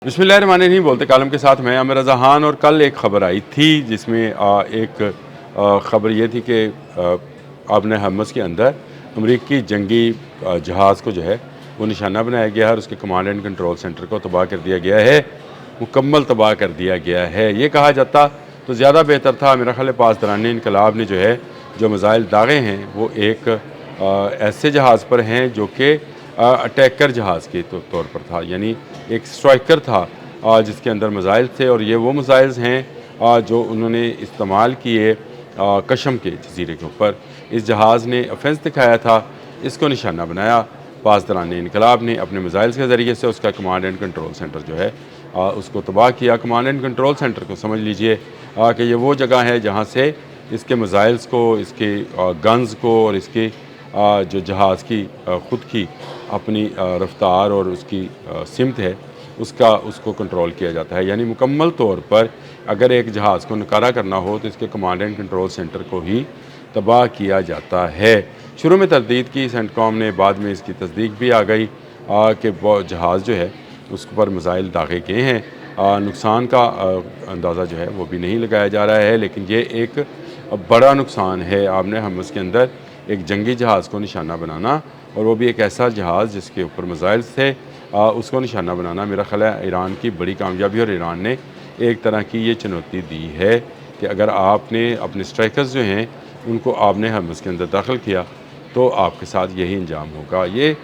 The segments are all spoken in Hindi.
बिस्मिल्लाहिर्रहमानिर्रहीम बोलते कालम के साथ मैं आमिर रज़ा खान। और कल एक ख़बर आई थी जिसमें एक ख़बर ये थी कि आबने हम्मस के अंदर अमरीकी जंगी जहाज़ को जो है वो निशाना बनाया गया है और उसके कमांड एंड कंट्रोल सेंटर को तबाह कर दिया गया है, मुकम्मल तबाह कर दिया गया है। ये कहा जाता तो ज़्यादा बेहतर था। मेरा ख़्याल है पासदारान इनकलाब ने जो है जो मिज़ाइल दागे हैं वो एक ऐसे जहाज़ पर हैं जो कि अटैकर जहाज़ के तौर पर था, यानी एक स्ट्राइकर था जिसके अंदर मिज़ाइल थे। और ये वो मिज़ाइल्स हैं जो उन्होंने इस्तेमाल किए कशम के जजीरे के ऊपर। इस जहाज़ ने ऑफेंस दिखाया था, इसको निशाना बनाया। पासदारान इनकलाब ने अपने मिज़ाइल्स के ज़रिए से उसका कमांड एंड कंट्रोल सेंटर जो है उसको तबाह किया। कमांड एंड कंट्रोल सेंटर को समझ लीजिए कि ये वो जगह है जहाँ से इसके मिज़ाइल्स को, इसके गन्स को और इसके जो जहाज़ की ख़ुद की अपनी रफ्तार और उसकी सिमत है उसको कंट्रोल किया जाता है। यानी मुकम्मल तौर पर अगर एक जहाज़ को नकारा करना हो तो इसके कमांड एंड कंट्रोल सेंटर को ही तबाह किया जाता है। शुरू में तरदीद की सेंटकॉम ने, बाद में इसकी तस्दीक भी आ गई कि वो जहाज़ जो है उस पर मिज़ाइल दागे गए हैं। नुकसान का अंदाज़ा जो है वो भी नहीं लगाया जा रहा है, लेकिन ये एक बड़ा नुकसान है आबने हम्मस के अंदर एक जंगी जहाज़ को निशाना बनाना, और वो भी एक ऐसा जहाज़ जिसके ऊपर मिज़ाइल्स थे उसको निशाना बनाना। मेरा ख़्याल है ईरान की बड़ी कामयाबी, और ईरान ने एक तरह की ये चुनौती दी है कि अगर आपने अपने स्ट्राइकर्स जो हैं उनको आपने हम्मस के अंदर दाखिल किया तो आपके साथ यही अंजाम होगा। ये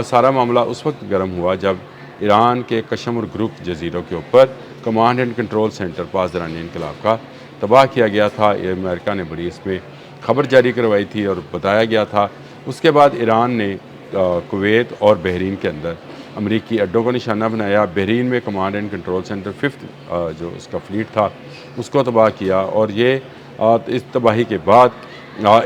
सारा मामला उस वक्त गर्म हुआ जब ईरान के कशम और ग्रुप जजीरों के ऊपर कमांड एंड कंट्रोल सेंटर पासदारान इनकलाब का तबाह किया गया था। ये अमेरिका ने बड़ी इसमें ख़बर जारी करवाई थी और बताया गया था। उसके बाद ईरान ने कुवैत और बहरीन के अंदर अमरीकी अड्डों को निशाना बनाया। बहरीन में command and control centre 5th जो उसका फ्लीट था उसको तबाह किया। और ये इस तबाही के बाद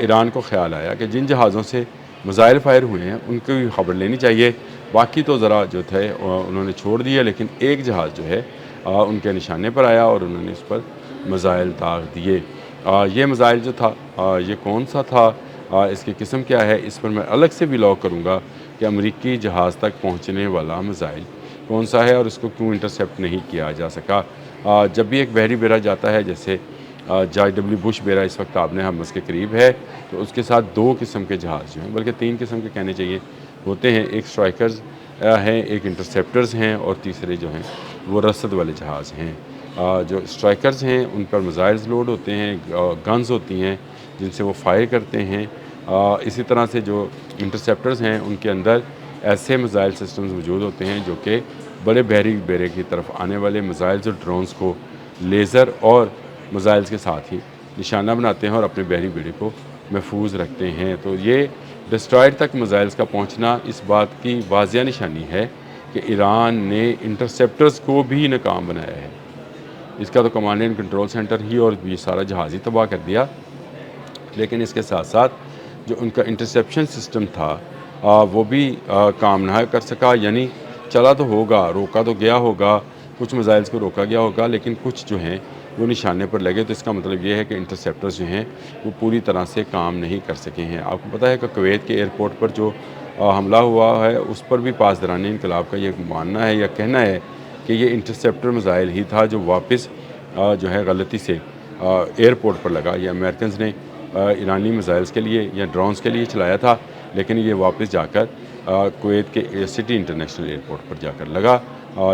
ईरान को ख्याल आया कि जिन जहाज़ों से मिज़ाइल फायर हुए हैं उनकी भी खबर लेनी चाहिए। बाकी तो ज़रा जो थे उन्होंने छोड़ दिया, लेकिन एक जहाज़ जो है उनके निशाने पर आया और उन्होंने उस पर मिज़ाइल दाग दिए। ये मिज़ाइल जो था ये कौन सा था, इसकी किस्म क्या है, इस पर मैं अलग से व्लॉग करूँगा कि अमरीकी जहाज़ तक पहुँचने वाला मिज़ाइल कौन सा है और इसको क्यों इंटरसेप्ट नहीं किया जा सका। जब भी एक बहरी बेड़ा जाता है, जैसे जॉर्ज डब्ल्यू बुश बेड़ा इस वक्त आबने हम्मस के करीब है, तो उसके साथ 2 किस्म के जहाज़ जो हैं, बल्कि 3 किस्म के कहने चाहिए, होते हैं। एक स्ट्राइकर्स हैं, एक इंटरसेप्टर्स हैं, और तीसरे जो हैं वो रसद वाले जहाज़ हैं। जो स्ट्राइकर्स हैं उन पर मिज़ाइल्स लोड होते हैं, गन्स होती हैं जिनसे वो फायर करते हैं। इसी तरह से जो इंटरसेप्टर्स हैं उनके अंदर ऐसे मिज़ाइल सिस्टम्स मौजूद होते हैं जो कि बड़े बहरी बेड़े की तरफ आने वाले मिज़ाइल्स और ड्रोन्स को लेज़र और मिज़ाइल्स के साथ ही निशाना बनाते हैं और अपने बहरी बेड़े को महफूज रखते हैं। तो ये डिस्ट्रॉयर तक मिज़ाइल्स का पहुँचना इस बात की वाज़िया निशानी है कि ईरान ने इंटरसेप्टर्स को भी नाकाम बनाया है। इसका तो कमांड एंड कंट्रोल सेंटर ही और ये सारा जहाज़ ही तबाह कर दिया, लेकिन इसके साथ साथ जो उनका इंटरसेप्शन सिस्टम था वो भी काम ना कर सका। यानी चला तो होगा, रोका तो गया होगा, कुछ मिज़ाइल्स को रोका गया होगा, लेकिन कुछ जो हैं वो निशाने पर लगे। तो इसका मतलब ये है कि इंटरसेप्टर्स जो हैं वो पूरी तरह से काम नहीं कर सके हैं। आपको पता है कि कुवैत के एयरपोर्ट पर जो हमला हुआ है उस पर भी पासदारान इनकलाब का ये मानना है या कहना है कि ये इंटरसेप्टर मिज़ाइल ही था जो वापस जो है गलती से एयरपोर्ट पर लगा। ये अमेरिकन ने ईरानी मिज़ाइल्स के लिए या ड्रोन्स के लिए चलाया था, लेकिन ये वापस जाकर कुवैत के सिटी इंटरनेशनल एयरपोर्ट पर जाकर लगा,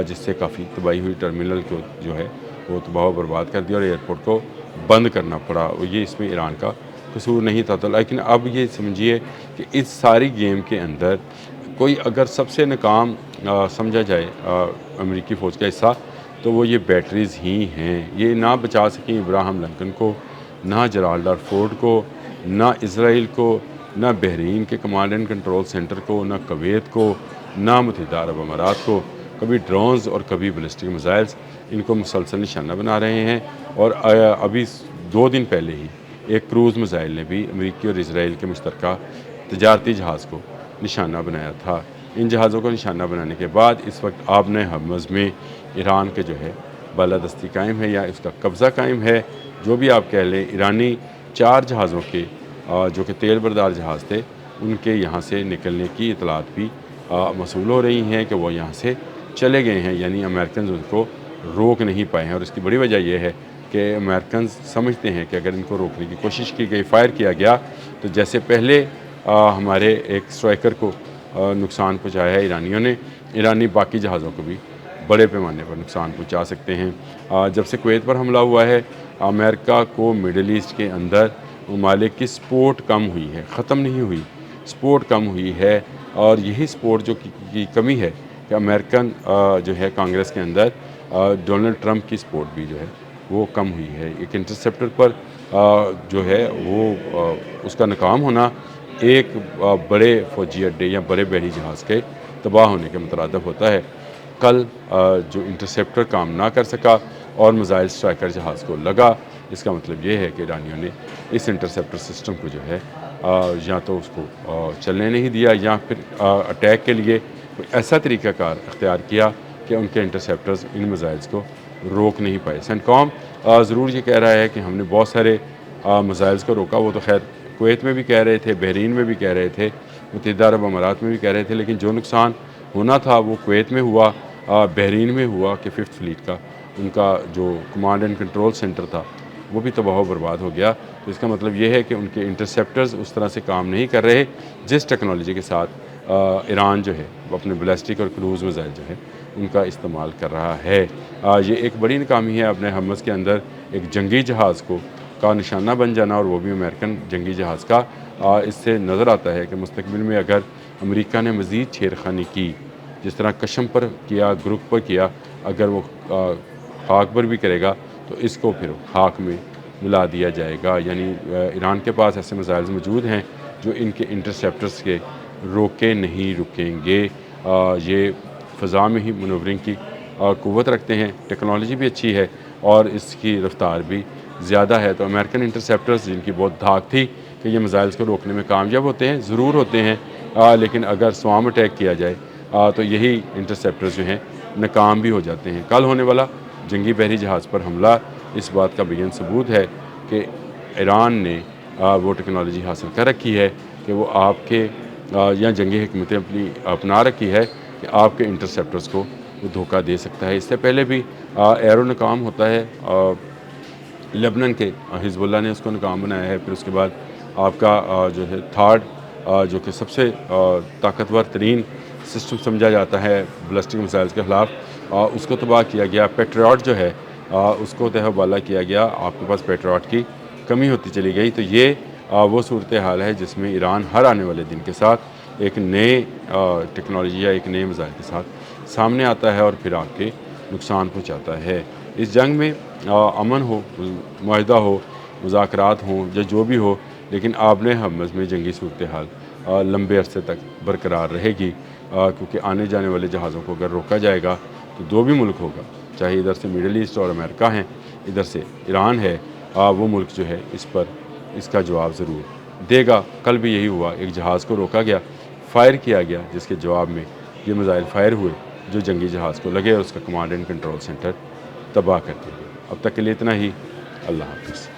जिससे काफ़ी तबाही हुई। टर्मिनल को जो है वो तबाह बर्बाद कर दिया और एयरपोर्ट को बंद करना पड़ा। ये इसमें ईरान का कसूर नहीं था। तो लेकिन अब ये समझिए कि इस सारी गेम के अंदर कोई अगर सबसे नाकाम समझा जाए अमेरिकी फ़ौज का हिस्सा, तो वो ये बैटरीज़ ही हैं। ये ना बचा सकें इब्राहिम लिंकन को, ना जराल्ड आर फोर्ड को, ना इसराइल को, ना बहरीन के कमांड एंड कंट्रोल सेंटर को, ना कुवैत को, ना मुत्तहिदा अरब अमारात को। कभी ड्रोन्स और कभी बैलिस्टिक मिज़ाइल्स इनको मुसलसल निशाना बना रहे हैं। और अभी 2 दिन पहले ही एक क्रूज़ मिज़ाइल ने भी अमेरिकी और इसराइल के मुश्तरका तजारती जहाज़ को निशाना बनाया था। इन जहाज़ों को निशाना बनाने के बाद इस वक्त आबने हम्मस में ईरान के जो है बालादस्ती कायम है या इसका कब्ज़ा कायम है, जो भी आप कह लें। ईरानी 4 जहाज़ों के जो कि तेल बरदार जहाज़ थे उनके यहाँ से निकलने की इतलात भी मौसूल हो रही हैं कि वो यहाँ से चले गए हैं, यानी अमेरिकन उनको रोक नहीं पाए हैं। और इसकी बड़ी वजह यह है कि अमेरिकन समझते हैं कि अगर इनको रोकने की कोशिश की गई, फायर किया गया, तो जैसे पहले हमारे एक स्ट्राइकर को नुकसान पहुँचाया है ईरानियों ने, ईरानी बाकी जहाज़ों को भी बड़े पैमाने पर नुकसान पहुँचा सकते हैं। जब से कुवैत पर हमला हुआ है, अमेरिका को मिडल ईस्ट के अंदर ममालिक की सपोर्ट कम हुई है, ख़त्म नहीं हुई, सपोर्ट कम हुई है। और यही सपोर्ट जो की कमी है कि अमेरिकन जो है कांग्रेस के अंदर डोनाल्ड ट्रंप की सपोर्ट भी जो है वो कम हुई है। एक इंटरसेप्टर पर जो है वो उसका नाकाम होना एक बड़े फ़ौजी अड्डे या बड़े बहरी जहाज़ के तबाह होने के मुतरादिफ होता है। कल जो इंटरसेप्टर काम ना कर सका और मिसाइल स्ट्राइकर जहाज़ को लगा, इसका मतलब ये है कि ईरानियों ने इस इंटरसेप्टर सिस्टम को जो है या तो उसको चलने नहीं दिया या फिर अटैक के लिए कोई ऐसा तरीक़ाकार अख्तियार किया कि उनके इंटरसेप्टर्स इन मिसाइल्स को रोक नहीं पाए। सेंटकॉम ज़रूर ये कह रहा है कि हमने बहुत सारे मिसाइल्स को रोका। वो तो खैर कुवैत में भी कह रहे थे, बहरीन में भी कह रहे थे, मुत्तहिदा अरब अमारात में भी कह रहे थे, लेकिन जो नुकसान होना था वो कुवैत में हुआ, बहरीन में हुआ कि 5th फ्लीट का उनका जो कमांड एंड कंट्रोल सेंटर था वो भी तबाह बर्बाद हो गया। तो इसका मतलब ये है कि उनके इंटरसेप्टर्स उस तरह से काम नहीं कर रहे जिस टेक्नोलॉजी के साथ ईरान जो है वो अपने बैलिस्टिक और क्रूज़ मिसाइल जो है उनका इस्तेमाल कर रहा है। ये एक बड़ी नाकामी है अपने हमस के अंदर एक जंगी जहाज़ को का निशाना बन जाना, और वो भी अमेरिकन जंगी जहाज़ का। इससे नज़र आता है कि मुस्तकबिल में अगर अमेरिका ने मज़ीद छेड़खानी की, जिस तरह कशम पर किया, ग्रुप पर किया, अगर वो खाक पर भी करेगा तो इसको फिर खाक में मिला दिया जाएगा। यानी ईरान के पास ऐसे मिसाइल्स मौजूद हैं जो इनके इंटरसेप्टर्स के रोके नहीं रुकेंगे। ये फ़ज़ा में ही मनूवरिंग की क़ुव्वत रखते हैं, टेक्नोलॉजी भी अच्छी है और इसकी रफ्तार भी ज़्यादा है। तो अमेरिकन इंटरसेप्टर्स जिनकी बहुत धाक थी कि ये मिसाइल्स को रोकने में कामयाब होते हैं, ज़रूर होते हैं, लेकिन अगर स्वाम अटैक किया जाए तो यही इंटरसेप्टर्स जो हैं नाकाम भी हो जाते हैं। कल होने वाला जंगी बहरी जहाज़ पर हमला इस बात का बेयन सबूत है कि ईरान ने वो टेक्नोलॉजी हासिल कर रखी है कि वो आपके या जंगी हिकमतें अपनी अपना रखी है कि आपके इंटरसेप्टर्स को वो धोखा दे सकता है। इससे पहले भी एरो नाकाम होता है, लेबनान के हिजबुल्लाह ने उसको नाकाम बनाया है। फिर उसके बाद आपका जो है थर्ड जो कि सबसे ताकतवर तरीन सिस्टम समझा जाता है बैलिस्टिक मिसाइल्स के ख़िलाफ़, उसको तबाह किया गया। पेट्रियट जो है उसको तहवाला किया गया, आपके पास पेट्रियट की कमी होती चली गई। तो ये वो सूरत हाल है जिसमें ईरान हर आने वाले दिन के साथ एक नए टेक्नोलॉजी या एक नए मिसाइल के साथ सामने आता है और फिर आपके नुकसान पहुँचाता है। इस जंग में अमन हो, मुआहदा हो, मुज़ाकरात हों या जो भी हो, लेकिन आबने हमस में जंगी सूरत हाल लंबे अरसे तक बरकरार रहेगी, क्योंकि आने जाने वाले जहाज़ों को अगर रोका जाएगा तो दो भी मुल्क होगा, चाहे इधर से मिडल ईस्ट और अमेरिका हैं, इधर से ईरान है, वो मुल्क जो है इस पर इसका जवाब ज़रूर देगा। कल भी यही हुआ, एक जहाज़ को रोका गया, फायर किया गया, जिसके जवाब में ये मिसाइल फायर हुए जो जंगी जहाज़ को लगे और उसका कमांड एंड कंट्रोल सेंटर तबाह कर दिया गया। अब तक के लिए इतना ही। अल्लाह हाफ़िज़।